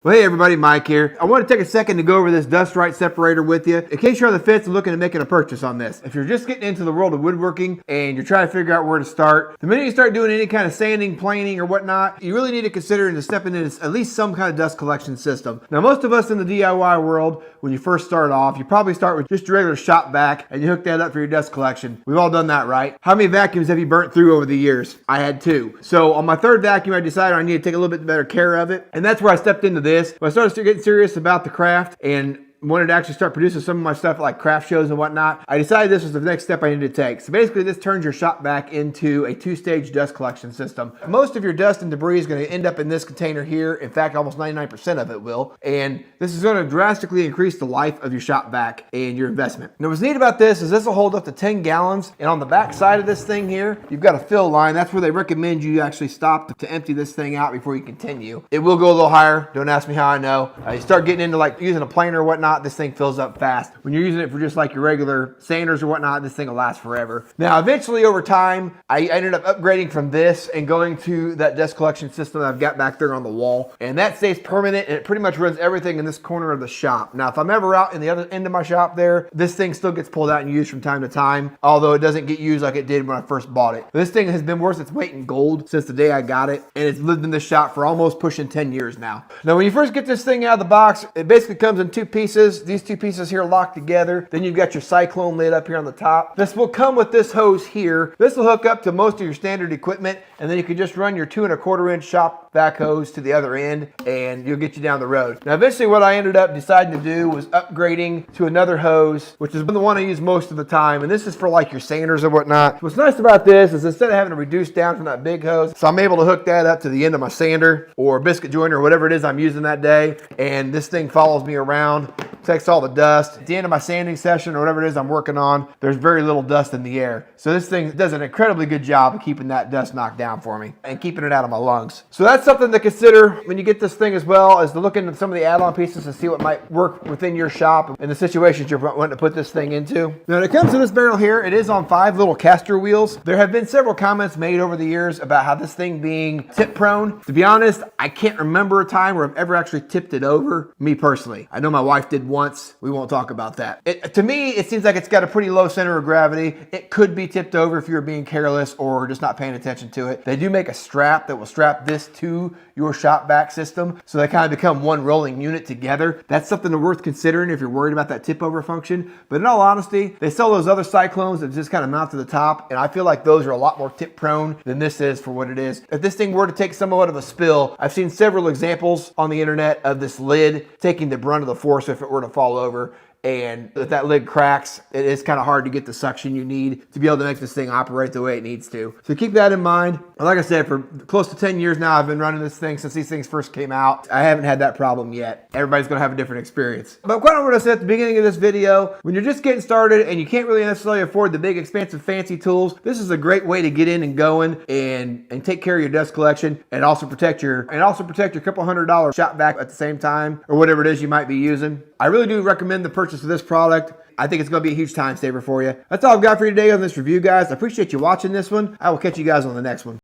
Well, hey everybody, Mike here. I want to take a second to go over this dust right separator with you in case you're on the fence and looking at making a purchase on this. If you're just getting into the world of woodworking and you're trying to figure out where to start, the minute you start doing any kind of sanding, planing, or whatnot, you really need to consider into stepping into at least some kind of dust collection system. Now, most of us in the DIY world, when you first start off, you probably start with just a regular shop vac and you hook that up for your dust collection. We've all done that, right? How many vacuums have you burnt through over the years? I had 2. So on my 3rd vacuum, I decided I need to take a little bit better care of it. And that's where I stepped into this. When I started getting serious about the craft and wanted to actually start producing some of my stuff like craft shows and whatnot, I decided this was the next step I needed to take. So basically this turns your shop vac into a 2-stage dust collection system. Most of your dust and debris is going to end up in this container here. In fact, almost 99% of it will. And this is going to drastically increase the life of your shop vac and your investment. Now what's neat about this is this will hold up to 10 gallons. And on the back side of this thing here, you've got a fill line. That's where they recommend you actually stop to empty this thing out before you continue. It will go a little higher. Don't ask me how I know. You start getting into like using a planer or whatnot, this thing fills up fast. When you're using it for just like your regular sanders or whatnot, this thing will last forever. Now, eventually over time, I ended up upgrading from this and going to that dust collection system that I've got back there on the wall. And that stays permanent and it pretty much runs everything in this corner of the shop. Now, if I'm ever out in the other end of my shop there, this thing still gets pulled out and used from time to time, although it doesn't get used like it did when I first bought it. This thing has been worth its weight in gold since the day I got it, and it's lived in this shop for almost pushing 10 years now. Now, when you first get this thing out of the box, it basically comes in 2 pieces. These 2 pieces here locked together. Then you've got your Cyclone lid up here on the top. This will come with this hose here. This will hook up to most of your standard equipment, and then you can just run your 2 1/4 inch shop vac hose to the other end, and you'll get you down the road. Now, eventually what I ended up deciding to do was upgrading to another hose, which is the one I use most of the time, and this is for like your sanders and whatnot. What's nice about this is instead of having to reduce down from that big hose, so I'm able to hook that up to the end of my sander or biscuit joiner or whatever it is I'm using that day, and this thing follows me around, takes all the dust. At the end of my sanding session or whatever it is I'm working on, there's very little dust in the air. So this thing does an incredibly good job of keeping that dust knocked down for me and keeping it out of my lungs. So that's something to consider when you get this thing, as well as to look into some of the add-on pieces to see what might work within your shop and the situations you're wanting to put this thing into. Now, when it comes to this barrel here, it is on 5 little caster wheels. There have been several comments made over the years about how this thing being tip prone. To be honest, I can't remember a time where I've ever actually tipped it over, me personally. I know my wife did once. We won't talk about that. To me, it seems like it's got a pretty low center of gravity. It could be tipped over if you're being careless or just not paying attention to it. They do make a strap that will strap this to your shop vac system, so they kind of become one rolling unit together. That's something worth considering if you're worried about that tip over function. But in all honesty, they sell those other Cyclones that just kind of mount to the top, and I feel like those are a lot more tip prone than this is for what it is. If this thing were to take somewhat of a spill, I've seen several examples on the internet of this lid taking the brunt of the force if it were to fall over. And if that lid cracks, it is kind of hard to get the suction you need to be able to make this thing operate the way it needs to. So keep that in mind. And like I said, for close to 10 years now, I've been running this thing since these things first came out. I haven't had that problem yet. Everybody's gonna have a different experience. But quite what I said at the beginning of this video, when you're just getting started and you can't really necessarily afford the big, expensive, fancy tools, this is a great way to get in and going and take care of your dust collection and also protect your couple $100 shop vac at the same time, or whatever it is you might be using. I really do recommend the purchase of this product. I think it's going to be a huge time saver for you. That's all I've got for you today on this review, guys. I appreciate you watching this one. I will catch you guys on the next one.